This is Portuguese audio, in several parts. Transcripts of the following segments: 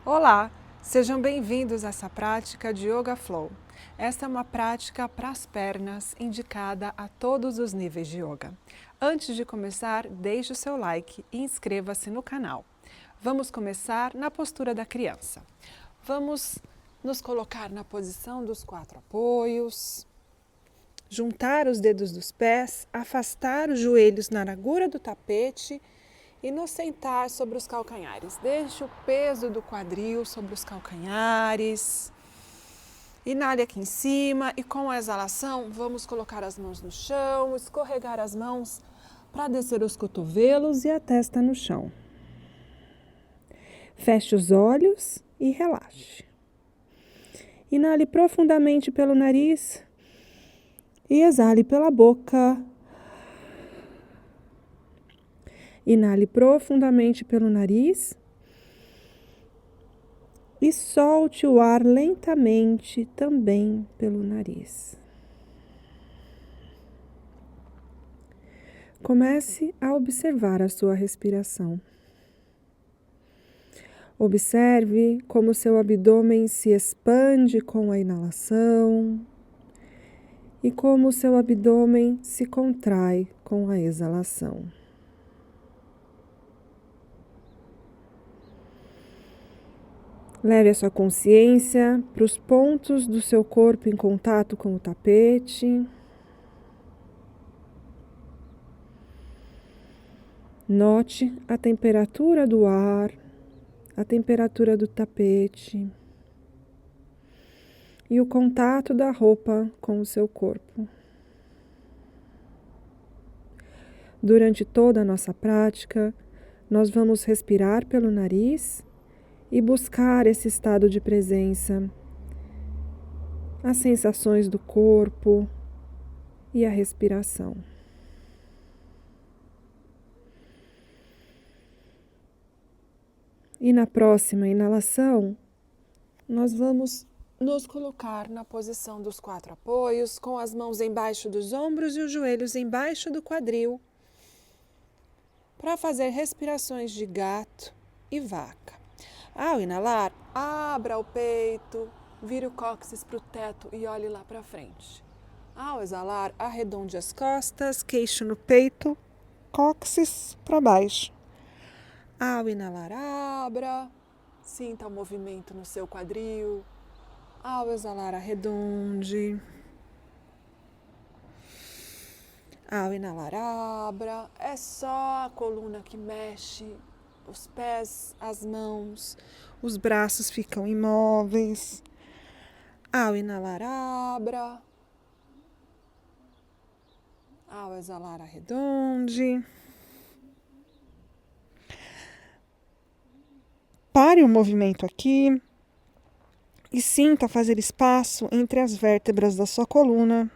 Olá, sejam bem-vindos a essa prática de Yoga Flow. Esta é uma prática para as pernas, indicada a todos os níveis de yoga. Antes de começar, deixe o seu like e inscreva-se no canal. Vamos começar na postura da criança. Vamos nos colocar na posição dos 4 apoios, juntar os dedos dos pés, afastar os joelhos na largura do tapete e nos sentar sobre os calcanhares. Deixe o peso do quadril sobre os calcanhares. Inale aqui em cima e com a exalação vamos colocar as mãos no chão, escorregar as mãos para descer os cotovelos e a testa no chão. Feche os olhos e relaxe. Inale profundamente pelo nariz e exale pela boca. Inale profundamente pelo nariz e solte o ar lentamente também pelo nariz. Comece a observar a sua respiração. Observe como seu abdômen se expande com a inalação e como seu abdômen se contrai com a exalação. Leve a sua consciência para os pontos do seu corpo em contato com o tapete. Note a temperatura do ar, a temperatura do tapete e o contato da roupa com o seu corpo. Durante toda a nossa prática, nós vamos respirar pelo nariz e buscar esse estado de presença, as sensações do corpo e a respiração. E na próxima inalação, nós vamos nos colocar na posição dos 4 apoios, com as mãos embaixo dos ombros e os joelhos embaixo do quadril, para fazer respirações de gato e vaca. Ao inalar, abra o peito, vire o cóccix para o teto e olhe lá para frente. Ao exalar, arredonde as costas, queixo no peito, cóccix para baixo. Ao inalar, abra, sinta o movimento no seu quadril. Ao exalar, arredonde. Ao inalar, abra. É só a coluna que mexe. Os pés, as mãos, os braços ficam imóveis. Ao inalar, abra. Ao exalar, arredonde. Pare o movimento aqui e sinta fazer espaço entre as vértebras da sua coluna.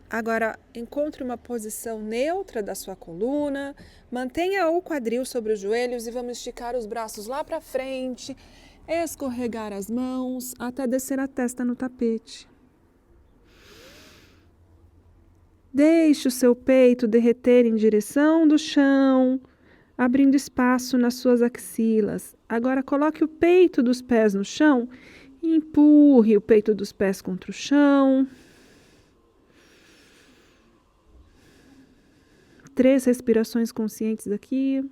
Agora, encontre uma posição neutra da sua coluna, mantenha o quadril sobre os joelhos e vamos esticar os braços lá para frente, escorregar as mãos até descer a testa no tapete. Deixe o seu peito derreter em direção do chão, abrindo espaço nas suas axilas. Agora coloque o peito dos pés no chão e empurre o peito dos pés contra o chão. 3 respirações conscientes aqui.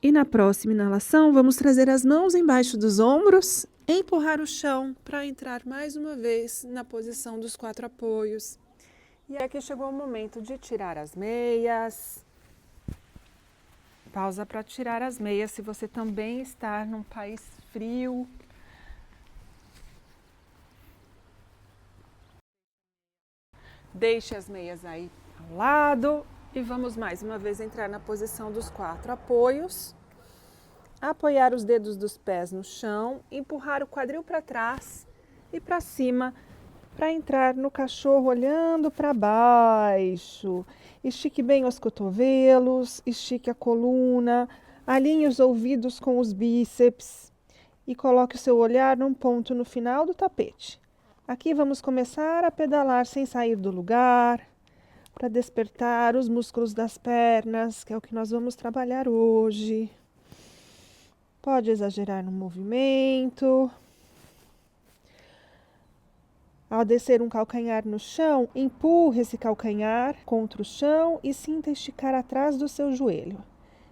E na próxima inalação, vamos trazer as mãos embaixo dos ombros, empurrar o chão para entrar mais uma vez na posição dos 4 apoios. E aqui chegou o momento de tirar as meias. Pausa para tirar as meias se você também está num país frio. Deixe as meias aí ao lado e vamos mais uma vez entrar na posição dos 4 apoios. Apoiar os dedos dos pés no chão, empurrar o quadril para trás e para cima para entrar no cachorro olhando para baixo. Estique bem os cotovelos, estique a coluna, alinhe os ouvidos com os bíceps e coloque o seu olhar num ponto no final do tapete. Aqui vamos começar a pedalar sem sair do lugar, para despertar os músculos das pernas, que é o que nós vamos trabalhar hoje. Pode exagerar no movimento. Ao descer um calcanhar no chão, empurre esse calcanhar contra o chão e sinta esticar atrás do seu joelho.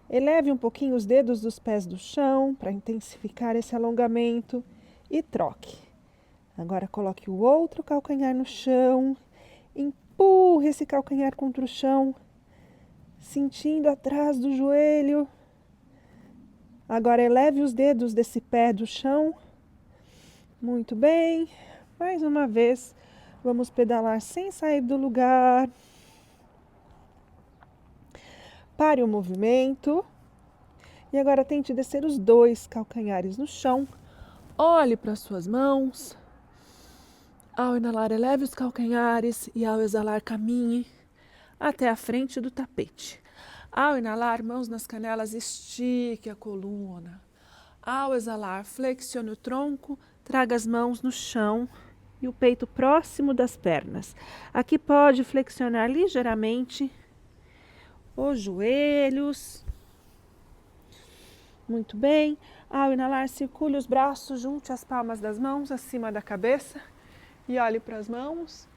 Eleve um pouquinho os dedos dos pés do chão para intensificar esse alongamento e troque. Agora coloque o outro calcanhar no chão, empurre esse calcanhar contra o chão, sentindo atrás do joelho. Agora eleve os dedos desse pé do chão. Muito bem. Mais uma vez, vamos pedalar sem sair do lugar. Pare o movimento. E agora tente descer os 2 calcanhares no chão. Olhe para as suas mãos. Ao inalar, eleve os calcanhares e ao exalar, caminhe até a frente do tapete. Ao inalar, mãos nas canelas, estique a coluna. Ao exalar, flexione o tronco, traga as mãos no chão e o peito próximo das pernas. Aqui pode flexionar ligeiramente os joelhos. Muito bem. Ao inalar, circule os braços, junte as palmas das mãos acima da cabeça e olhe para as mãos.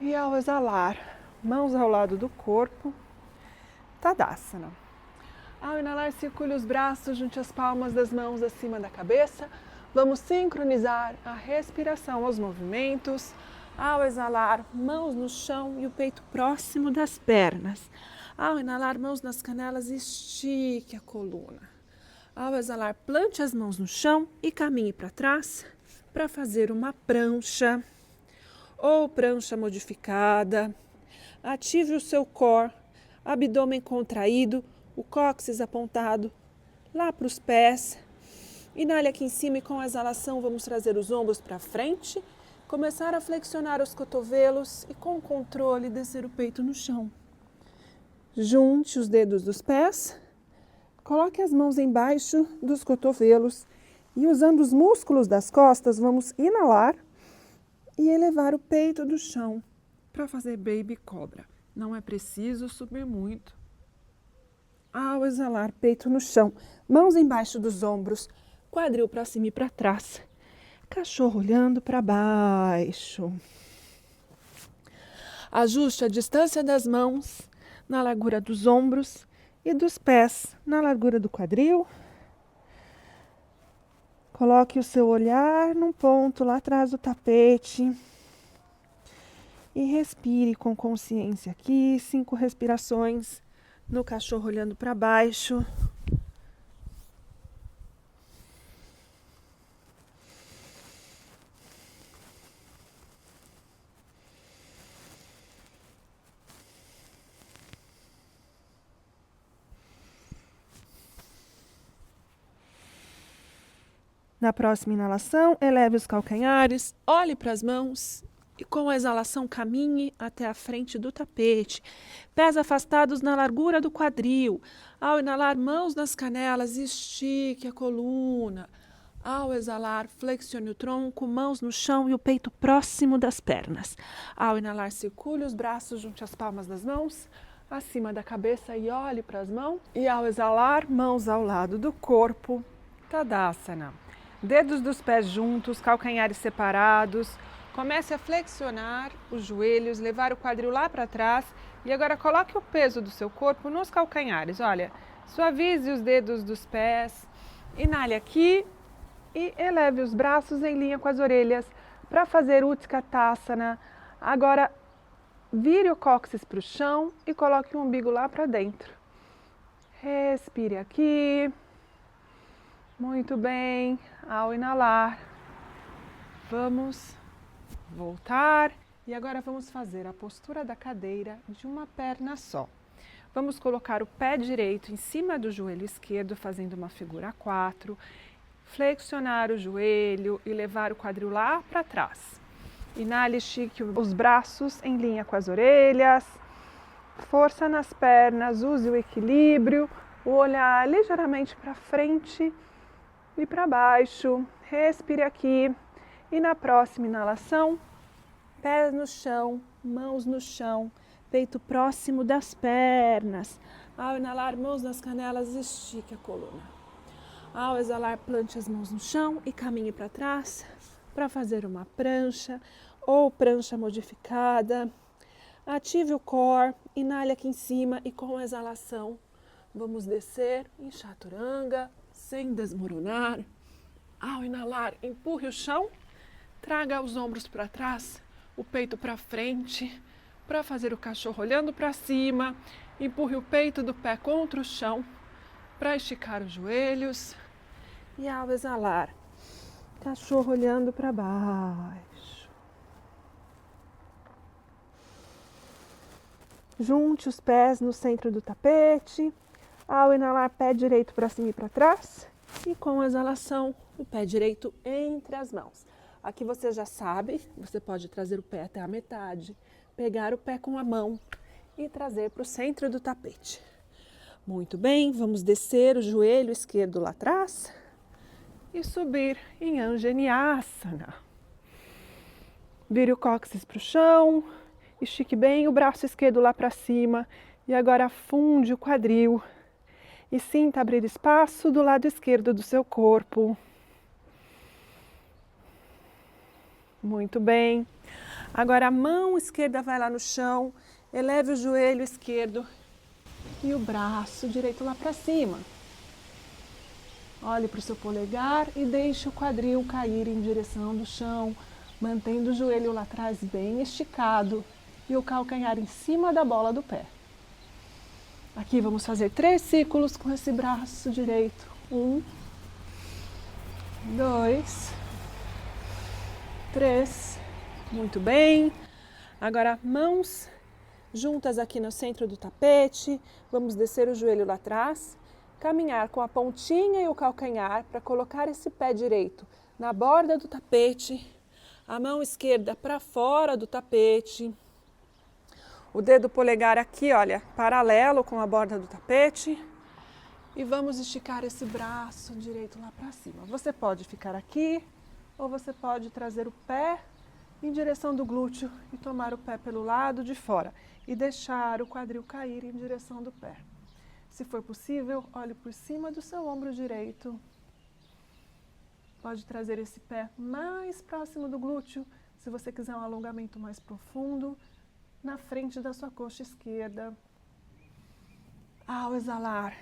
E ao exalar, mãos ao lado do corpo, Tadasana. Ao inalar, circule os braços, junte as palmas das mãos acima da cabeça. Vamos sincronizar a respiração aos movimentos. Ao exalar, mãos no chão e o peito próximo das pernas. Ao inalar, mãos nas canelas, estique a coluna. Ao exalar, plante as mãos no chão e caminhe para trás para fazer uma prancha ou prancha modificada. Ative o seu core, abdômen contraído, o cóccix apontado lá para os pés. Inale aqui em cima e com a exalação vamos trazer os ombros para frente, começar a flexionar os cotovelos e com controle descer o peito no chão. Junte os dedos dos pés, coloque as mãos embaixo dos cotovelos e usando os músculos das costas vamos inalar e elevar o peito do chão para fazer baby cobra. Não é preciso subir muito. Ao exalar, peito no chão, mãos embaixo dos ombros, quadril para cima e para trás, cachorro olhando para baixo. Ajuste a distância das mãos na largura dos ombros e dos pés na largura do quadril. Coloque o seu olhar num ponto lá atrás do tapete e respire com consciência aqui, 5 respirações no cachorro olhando para baixo. Na próxima inalação, eleve os calcanhares, olhe para as mãos e com a exalação caminhe até a frente do tapete. Pés afastados na largura do quadril. Ao inalar, mãos nas canelas, estique a coluna. Ao exalar, flexione o tronco, mãos no chão e o peito próximo das pernas. Ao inalar, circule os braços, junte as palmas das mãos acima da cabeça e olhe para as mãos. E ao exalar, mãos ao lado do corpo, Tadasana. Dedos dos pés juntos, calcanhares separados. Comece a flexionar os joelhos, levar o quadril lá para trás. E agora coloque o peso do seu corpo nos calcanhares. Olha, suavize os dedos dos pés. Inale aqui e eleve os braços em linha com as orelhas para fazer Utkatasana. Agora, vire o cóccix para o chão e coloque o umbigo lá para dentro. Respire aqui. Muito bem. Ao inalar, vamos voltar. E agora vamos fazer a postura da cadeira de uma perna só. Vamos colocar o pé direito em cima do joelho esquerdo, fazendo uma figura 4. Flexionar o joelho e levar o quadril lá para trás. Inale, estique os braços em linha com as orelhas. Força nas pernas, use o equilíbrio. O olhar ligeiramente para frente e para baixo. Respire aqui. E na próxima inalação, Pés no chão, mãos no chão, peito próximo das pernas. Ao inalar, mãos nas canelas, estique a coluna. Ao exalar, plante as mãos no chão e caminhe para trás para fazer uma prancha ou prancha modificada. Ative o core, inale aqui em cima e com a exalação vamos descer em chaturanga, sem desmoronar. Ao inalar, empurre o chão, traga os ombros para trás, o peito para frente, para fazer o cachorro olhando para cima. Empurre o peito do pé contra o chão para esticar os joelhos. E ao exalar, cachorro olhando para baixo. Junte os pés no centro do tapete. Ao inalar, pé direito para cima e para trás. E com a exalação, o pé direito entre as mãos. Aqui você já sabe, você pode trazer o pé até a metade, pegar o pé com a mão e trazer para o centro do tapete. Muito bem, vamos descer o joelho esquerdo lá atrás e subir em Anjaniasana. Vire o cóccix para o chão, estique bem o braço esquerdo lá para cima e agora afunde o quadril e sinta abrir espaço do lado esquerdo do seu corpo. Muito bem. Agora a mão esquerda vai lá no chão, eleve o joelho esquerdo e o braço direito lá para cima. Olhe para o seu polegar e deixe o quadril cair em direção do chão, mantendo o joelho lá atrás bem esticado e o calcanhar em cima da bola do pé. Aqui vamos fazer 3 círculos com esse braço direito. 1, 2, 3. Muito bem. Agora mãos juntas aqui no centro do tapete. Vamos descer o joelho lá atrás. Caminhar com a pontinha e o calcanhar para colocar esse pé direito na borda do tapete. A mão esquerda para fora do tapete. O dedo polegar aqui, olha, paralelo com a borda do tapete. E vamos esticar esse braço direito lá para cima. Você pode ficar aqui ou você pode trazer o pé em direção do glúteo e tomar o pé pelo lado de fora e deixar o quadril cair em direção do pé. Se for possível, olhe por cima do seu ombro direito. Pode trazer esse pé mais próximo do glúteo, se você quiser um alongamento mais profundo, na frente da sua coxa esquerda. Ao exalar,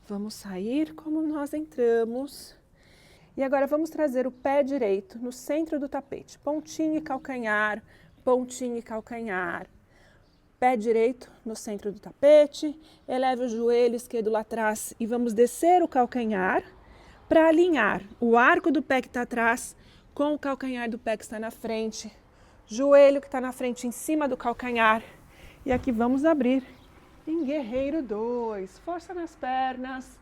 vamos sair como nós entramos. E agora vamos trazer o pé direito no centro do tapete. Pontinha e calcanhar, pontinha e calcanhar. Pé direito no centro do tapete. Eleve o joelho esquerdo lá atrás e vamos descer o calcanhar para alinhar o arco do pé que está atrás com o calcanhar do pé que está na frente. Joelho que está na frente em cima do calcanhar. E aqui vamos abrir em Guerreiro 2. Força nas pernas.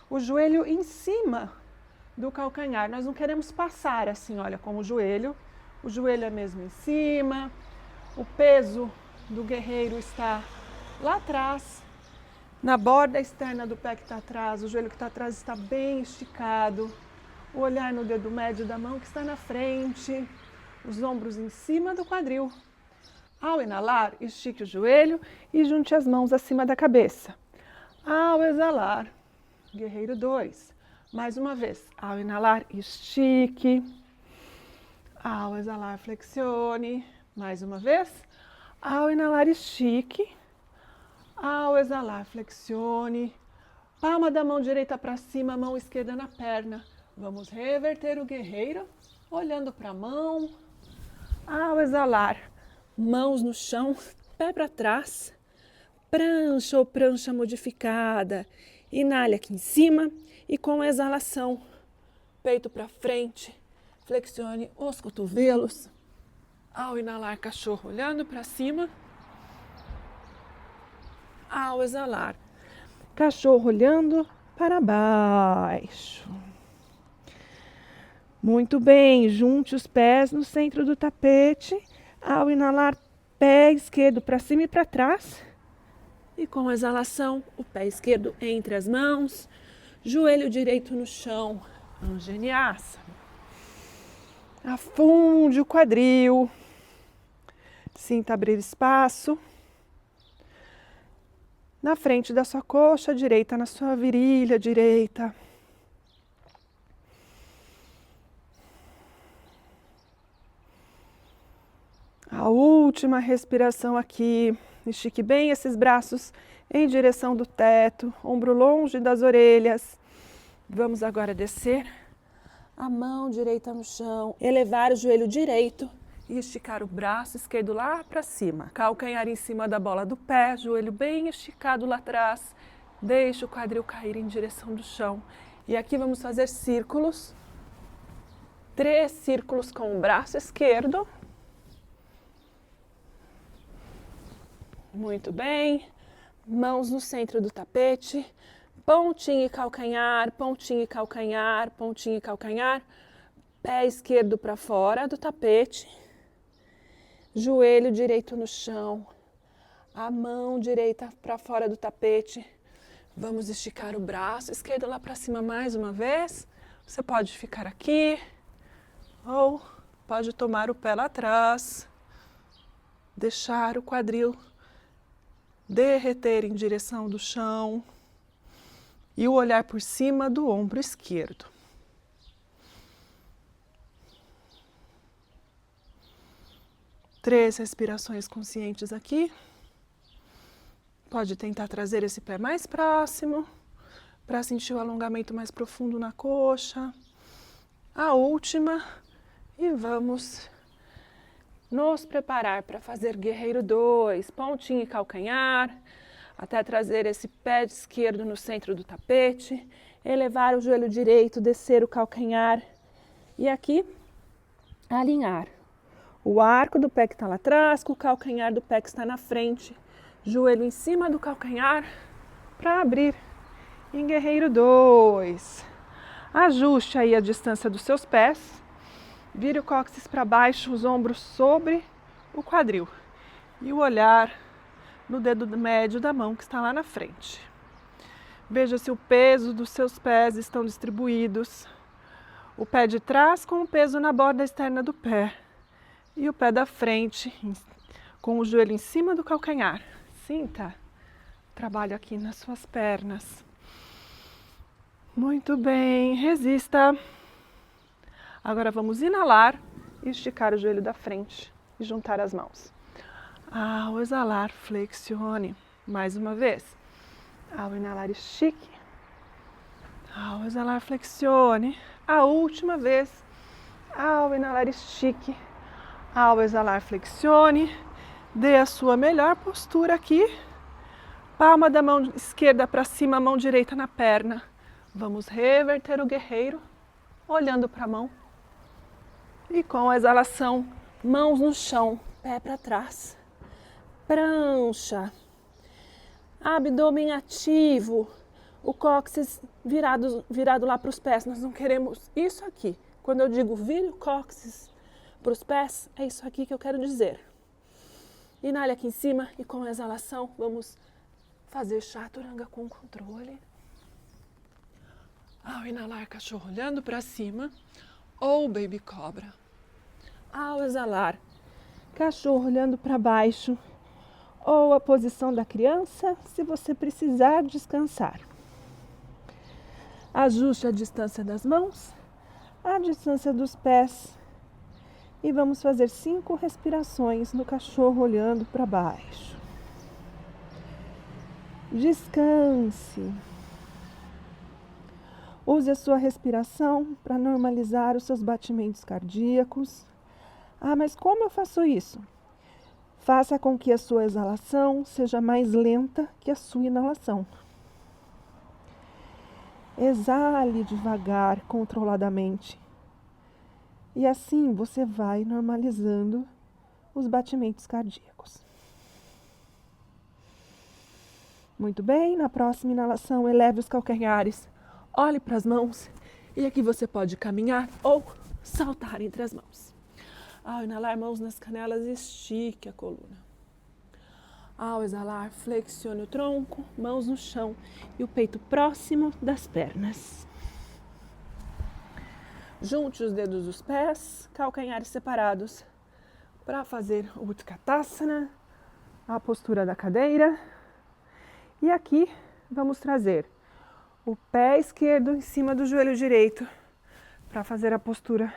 O joelho em cima do calcanhar. Nós não queremos passar assim, olha, com o joelho. O joelho é mesmo em cima. O peso do guerreiro está lá atrás. Na borda externa do pé que está atrás. O joelho que está atrás está bem esticado. O olhar no dedo médio da mão que está na frente. Os ombros em cima do quadril. Ao inalar, estique o joelho e junte as mãos acima da cabeça. Ao exalar, Guerreiro 2. Mais uma vez, ao inalar, estique. Ao exalar, flexione. Mais uma vez. Ao inalar, estique. Ao exalar, flexione. Palma da mão direita para cima, mão esquerda na perna. Vamos reverter o guerreiro, olhando para a mão. Ao exalar, mãos no chão, pé para trás. Prancha ou prancha modificada. Inale aqui em cima e com a exalação, peito para frente, flexione os cotovelos. Ao inalar, cachorro olhando para cima. Ao exalar, cachorro olhando para baixo. Muito bem, junte os pés no centro do tapete. Ao inalar, pé esquerdo para cima e para trás. E com a exalação, o pé esquerdo entre as mãos, joelho direito no chão, Anjaniasana. Afunde o quadril. Sinta abrir espaço na frente da sua coxa direita, na sua virilha direita. A última respiração aqui. Estique bem esses braços em direção do teto, ombro longe das orelhas. Vamos agora descer a mão direita no chão, elevar o joelho direito e esticar o braço esquerdo lá para cima. Calcanhar em cima da bola do pé, joelho bem esticado lá atrás. Deixe o quadril cair em direção do chão. E aqui vamos fazer círculos. 3 círculos com o braço esquerdo. Muito bem. Mãos no centro do tapete. Pontinho e calcanhar, pontinho e calcanhar, pontinho e calcanhar. Pé esquerdo para fora do tapete. Joelho direito no chão. A mão direita para fora do tapete. Vamos esticar o braço esquerdo lá para cima mais uma vez. Você pode ficar aqui ou pode tomar o pé lá atrás. Deixar o quadril derreter em direção do chão. E o olhar por cima do ombro esquerdo. Três respirações conscientes aqui. Pode tentar trazer esse pé mais próximo, para sentir o alongamento mais profundo na coxa. A última. E vamos nos preparar para fazer guerreiro 2. Pontinho e calcanhar. Até trazer esse pé esquerdo no centro do tapete, elevar o joelho direito, descer o calcanhar e aqui alinhar o arco do pé que está lá atrás com o calcanhar do pé que está na frente, joelho em cima do calcanhar para abrir em guerreiro 2. Ajuste aí a distância dos seus pés, vire o cóccix para baixo, os ombros sobre o quadril e o olhar no dedo médio da mão que está lá na frente. Veja se o peso dos seus pés estão distribuídos. O pé de trás com o peso na borda externa do pé. E o pé da frente com o joelho em cima do calcanhar. Sinta o trabalho aqui nas suas pernas. Muito bem, resista. Agora vamos inalar e esticar o joelho da frente e juntar as mãos. Ao exalar, flexione. Mais uma vez. Ao inalar, estique. Ao exalar, flexione. A última vez. Ao inalar, estique. Ao exalar, flexione. Dê a sua melhor postura aqui. Palma da mão esquerda para cima, mão direita na perna. Vamos reverter o guerreiro, olhando para a mão. E com a exalação, mãos no chão, pé para trás. Prancha, abdômen ativo, o cóccix virado lá para os pés. Nós não queremos isso aqui. Quando eu digo vire o cóccix para os pés, é isso aqui que eu quero dizer. Inale aqui em cima e com a exalação vamos fazer chaturanga com controle. Ao inalar, cachorro olhando para cima ou baby cobra. Ao exalar, cachorro olhando para baixo. Ou a posição da criança, se você precisar descansar. Ajuste a distância das mãos, a distância dos pés. E vamos fazer 5 respirações no cachorro olhando para baixo. Descanse. Use a sua respiração para normalizar os seus batimentos cardíacos. Ah, mas como eu faço isso? Faça com que a sua exalação seja mais lenta que a sua inalação. Exale devagar, controladamente. E assim você vai normalizando os batimentos cardíacos. Muito bem, na próxima inalação, eleve os calcanhares, olhe para as mãos e aqui você pode caminhar ou saltar entre as mãos. Ao inalar, mãos nas canelas, estique a coluna. Ao exalar, flexione o tronco, mãos no chão e o peito próximo das pernas. Junte os dedos dos pés, calcanhares separados. para fazer o Utkatasana, a postura da cadeira. E aqui vamos trazer o pé esquerdo em cima do joelho direito para fazer a postura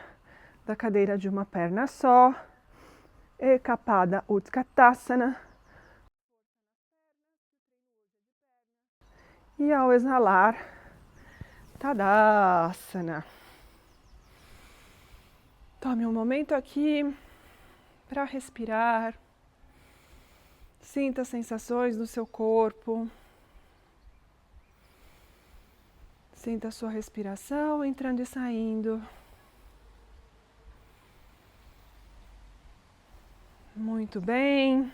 da cadeira de uma perna só. Ekapada Utkatasana. E ao exalar, Tadasana. Tome um momento aqui para respirar. Sinta as sensações do seu corpo. Sinta a sua respiração entrando e saindo. Muito bem.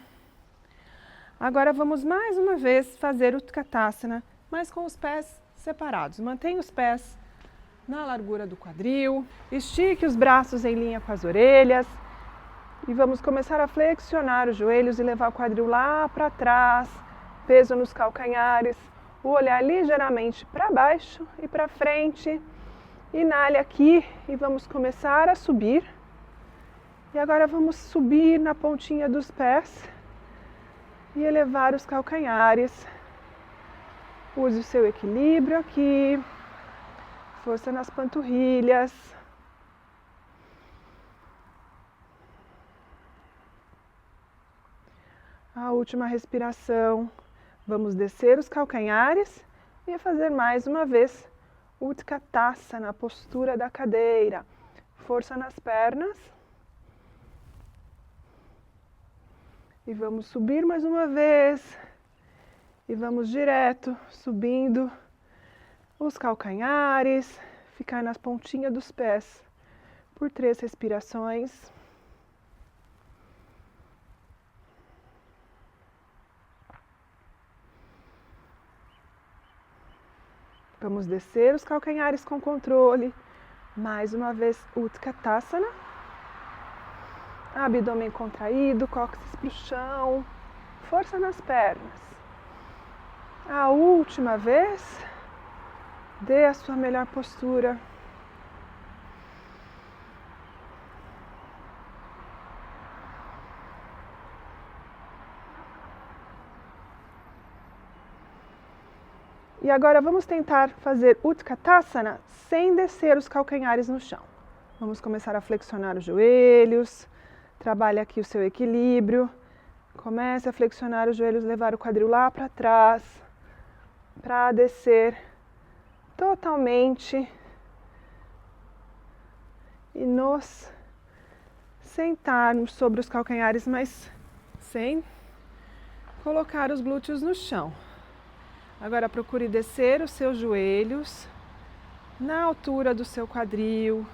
Agora vamos mais uma vez fazer o Utkatasana, mas com os pés separados. Mantenha os pés na largura do quadril. Estique os braços em linha com as orelhas. E vamos começar a flexionar os joelhos e levar o quadril lá para trás. Peso nos calcanhares. O olhar ligeiramente para baixo e para frente. Inale aqui e vamos começar a subir. E agora vamos subir na pontinha dos pés e elevar os calcanhares. Use o seu equilíbrio aqui. Força nas panturrilhas. A última respiração. Vamos descer os calcanhares e fazer mais uma vez o Utkatasana, a postura da cadeira. Força nas pernas. E vamos subir mais uma vez. E vamos direto, subindo os calcanhares. Ficar nas pontinhas dos pés por 3 respirações. Vamos descer os calcanhares com controle. Mais uma vez, Utkatasana. Abdômen contraído, cóccix para o chão. Força nas pernas. A última vez, dê a sua melhor postura. E agora vamos tentar fazer Utkatasana sem descer os calcanhares no chão. Vamos começar a flexionar os joelhos. Trabalhe aqui o seu equilíbrio. Comece a flexionar os joelhos, levar o quadril lá para trás. Para descer totalmente. E nos sentarmos sobre os calcanhares, mas sem colocar os glúteos no chão. Agora procure descer os seus joelhos na altura do seu quadril.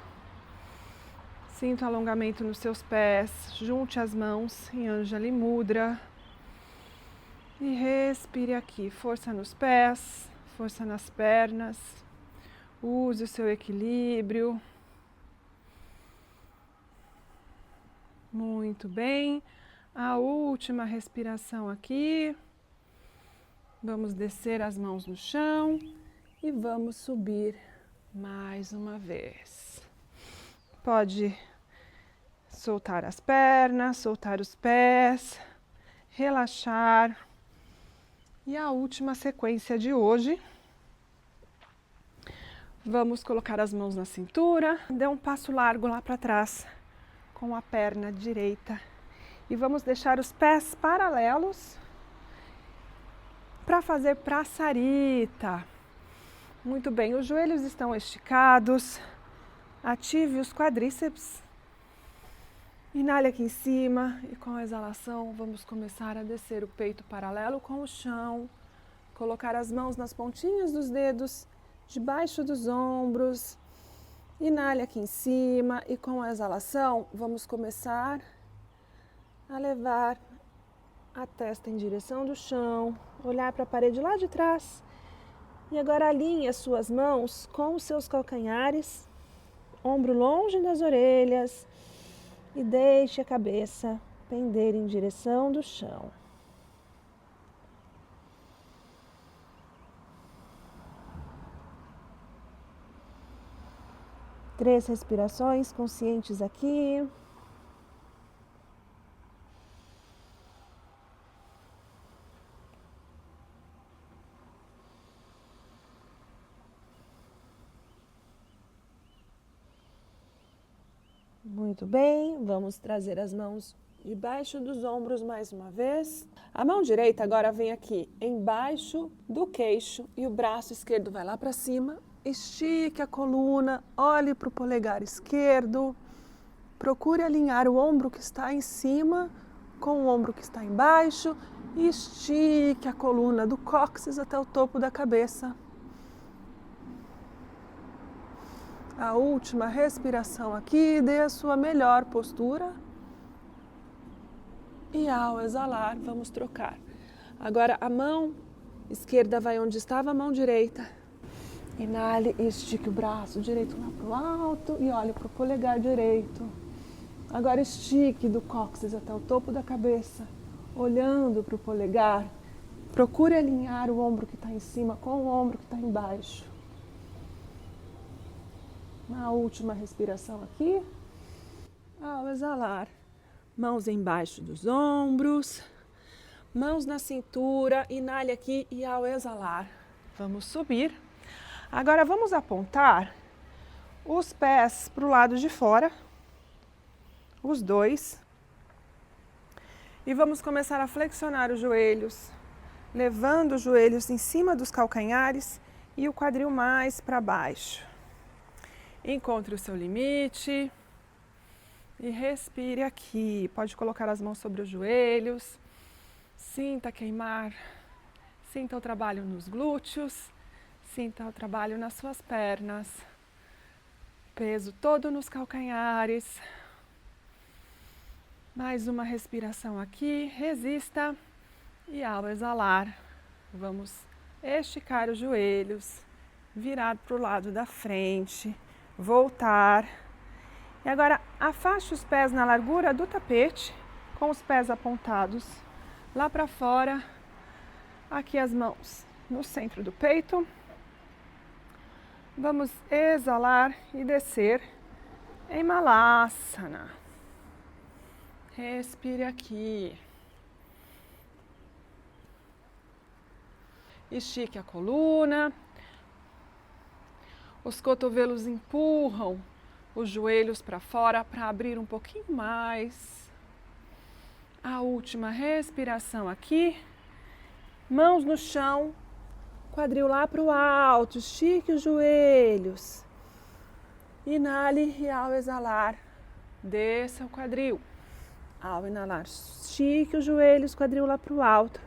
Sinta o alongamento nos seus pés. Junte as mãos em Anjali Mudra. E respire aqui. Força nos pés, força nas pernas. Use o seu equilíbrio. Muito bem. A última respiração aqui. Vamos descer as mãos no chão e vamos subir mais uma vez. Pode soltar as pernas, soltar os pés, relaxar. E a última sequência de hoje. Vamos colocar as mãos na cintura, dê um passo largo lá para trás com a perna direita. E vamos deixar os pés paralelos para fazer Prasarita. Muito bem, os joelhos estão esticados. Ative os quadríceps. Inale aqui em cima e com a exalação vamos começar a descer o peito paralelo com o chão. Colocar as mãos nas pontinhas dos dedos, debaixo dos ombros. Inale aqui em cima e com a exalação vamos começar a levar a testa em direção do chão, olhar para a parede lá de trás e agora alinhe as suas mãos com os seus calcanhares, ombro longe das orelhas e deixe a cabeça pender em direção do chão. Três respirações conscientes aqui. Muito bem, vamos trazer as mãos debaixo dos ombros mais uma vez. A mão direita agora vem aqui embaixo do queixo e o braço esquerdo vai lá para cima. Estique a coluna, olhe para o polegar esquerdo. Procure alinhar o ombro que está em cima com o ombro que está embaixo e estique a coluna do cóccix até o topo da cabeça. A última respiração aqui, dê a sua melhor postura. E ao exalar, vamos trocar. Agora a mão esquerda vai onde estava a mão direita. Inale e estique o braço direito lá para o alto e olhe para o polegar direito. Agora estique do cóccix até o topo da cabeça, olhando para o polegar. Procure alinhar o ombro que está em cima com o ombro que está embaixo. Na última respiração aqui, ao exalar, mãos embaixo dos ombros, mãos na cintura, inale aqui e ao exalar, vamos subir. Agora vamos apontar os pés para o lado de fora, os dois, e vamos começar a flexionar os joelhos, levando os joelhos em cima dos calcanhares e o quadril mais para baixo. Encontre o seu limite e respire aqui. Pode colocar as mãos sobre os joelhos, sinta queimar, sinta o trabalho nos glúteos, sinta o trabalho nas suas pernas, peso todo nos calcanhares. Mais uma respiração aqui, resista e ao exalar, vamos esticar os joelhos, virar para o lado da frente. Voltar. E agora afaste os pés na largura do tapete, com os pés apontados lá para fora. Aqui as mãos no centro do peito. Vamos exalar e descer em Malasana. Respire aqui. Estique a coluna. Os cotovelos empurram os joelhos para fora para abrir um pouquinho mais. A última respiração aqui. Mãos no chão, quadril lá para o alto, estique os joelhos. Inale e ao exalar, desça o quadril. Ao inalar, estique os joelhos, quadril lá para o alto.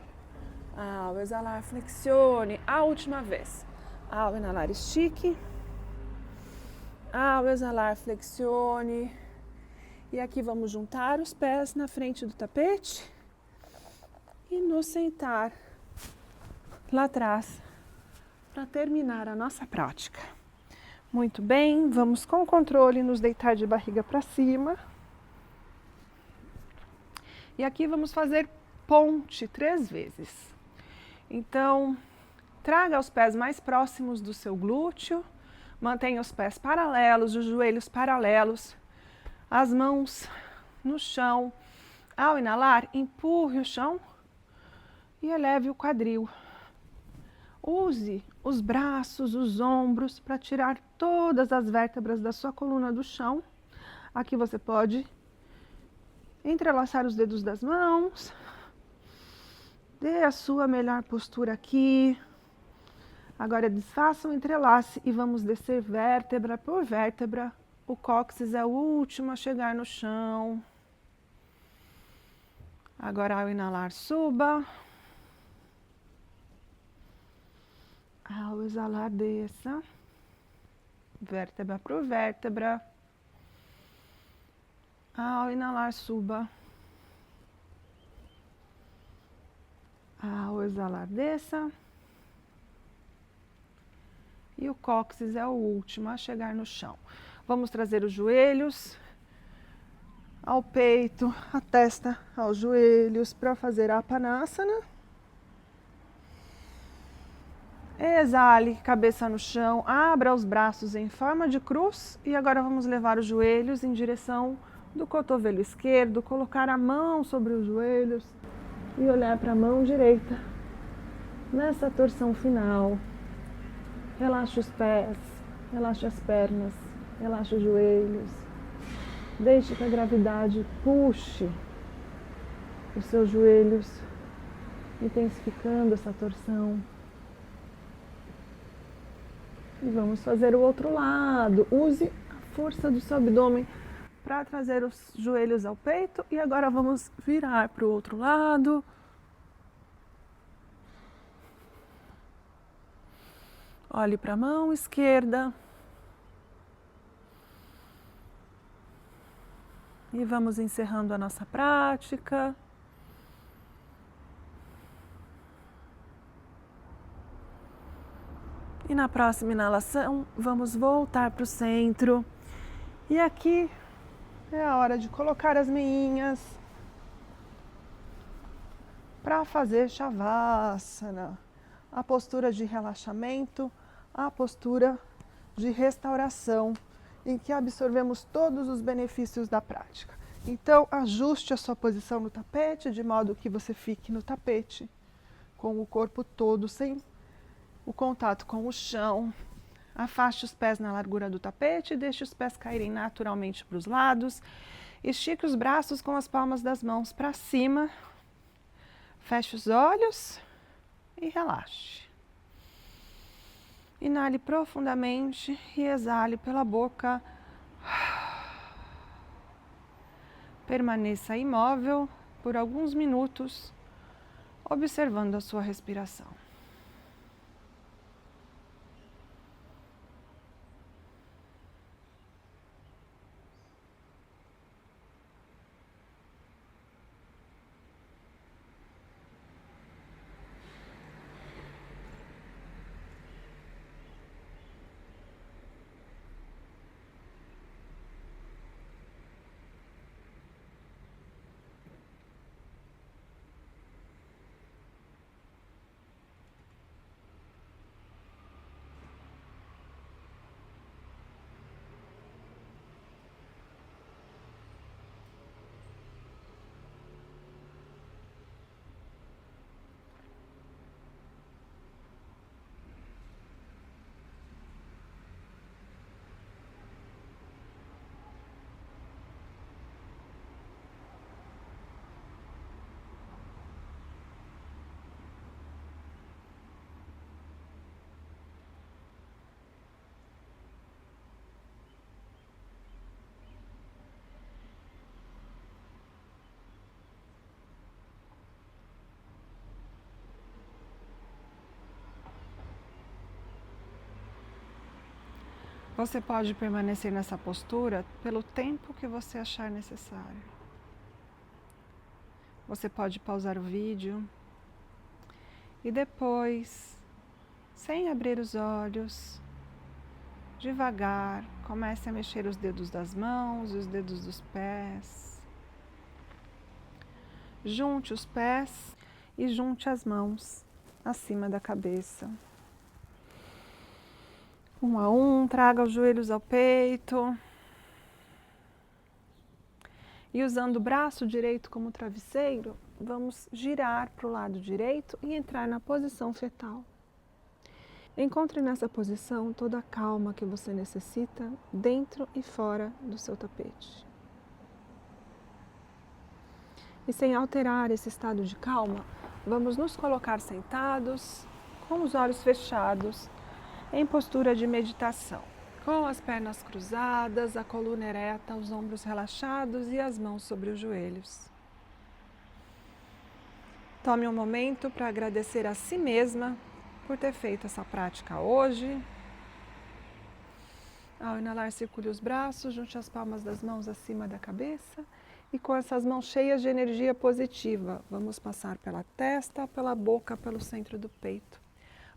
Ao exalar, flexione. A última vez. Ao inalar, estique. Ao exalar, flexione. E aqui vamos juntar os pés na frente do tapete e nos sentar lá atrás para terminar a nossa prática. Muito bem, vamos com controle nos deitar de barriga para cima. E aqui vamos fazer ponte 3 vezes. Então, traga os pés mais próximos do seu glúteo. Mantenha os pés paralelos, os joelhos paralelos, as mãos no chão. Ao inalar, empurre o chão e eleve o quadril. Use os braços, os ombros para tirar todas as vértebras da sua coluna do chão. Aqui você pode entrelaçar os dedos das mãos. Dê a sua melhor postura aqui. Agora desfaça o entrelace e vamos descer vértebra por vértebra. O cóccix é o último a chegar no chão. Agora ao inalar, suba. Ao exalar, desça. Vértebra por vértebra. Ao inalar, suba. Ao exalar, desça. E o cóccix é o último a chegar no chão. Vamos trazer os joelhos ao peito, a testa aos joelhos para fazer a Apanasana. Exale, cabeça no chão, abra os braços em forma de cruz e agora vamos levar os joelhos em direção do cotovelo esquerdo, colocar a mão sobre os joelhos e olhar para a mão direita. Nessa torção final, relaxe os pés, relaxe as pernas, relaxe os joelhos. Deixe que a gravidade puxe os seus joelhos, intensificando essa torção. E vamos fazer o outro lado. Use a força do seu abdômen para trazer os joelhos ao peito. E agora vamos virar para o outro lado. Olhe para a mão esquerda. E vamos encerrando a nossa prática. E na próxima inalação, vamos voltar para o centro. E aqui é a hora de colocar as meinhas para fazer Shavasana, a postura de relaxamento, a postura de restauração, em que absorvemos todos os benefícios da prática. Então, ajuste a sua posição no tapete, de modo que você fique no tapete, com o corpo todo, sem o contato com o chão. Afaste os pés na largura do tapete e deixe os pés caírem naturalmente para os lados. Estique os braços com as palmas das mãos para cima. Feche os olhos e relaxe. Inale profundamente e exale pela boca. Permaneça imóvel por alguns minutos, observando a sua respiração. Você pode permanecer nessa postura pelo tempo que você achar necessário. Você pode pausar o vídeo e depois, sem abrir os olhos, devagar, comece a mexer os dedos das mãos e os dedos dos pés. Junte os pés e junte as mãos acima da cabeça. Um a um, traga os joelhos ao peito. E usando o braço direito como travesseiro, vamos girar para o lado direito e entrar na posição fetal. Encontre nessa posição toda a calma que você necessita dentro e fora do seu tapete. E sem alterar esse estado de calma, vamos nos colocar sentados, com os olhos fechados, em postura de meditação, com as pernas cruzadas, a coluna ereta, os ombros relaxados e as mãos sobre os joelhos. Tome um momento para agradecer a si mesma por ter feito essa prática hoje. Ao inalar, circule os braços, junte as palmas das mãos acima da cabeça e com essas mãos cheias de energia positiva, vamos passar pela testa, pela boca, pelo centro do peito,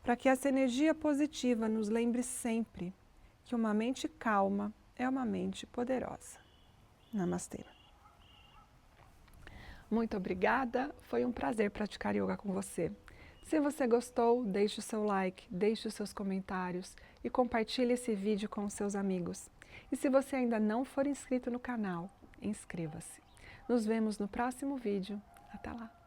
para que essa energia positiva nos lembre sempre que uma mente calma é uma mente poderosa. Namastê. Muito obrigada, foi um prazer praticar yoga com você. Se você gostou, deixe o seu like, deixe os seus comentários e compartilhe esse vídeo com os seus amigos. E se você ainda não for inscrito no canal, inscreva-se. Nos vemos no próximo vídeo. Até lá!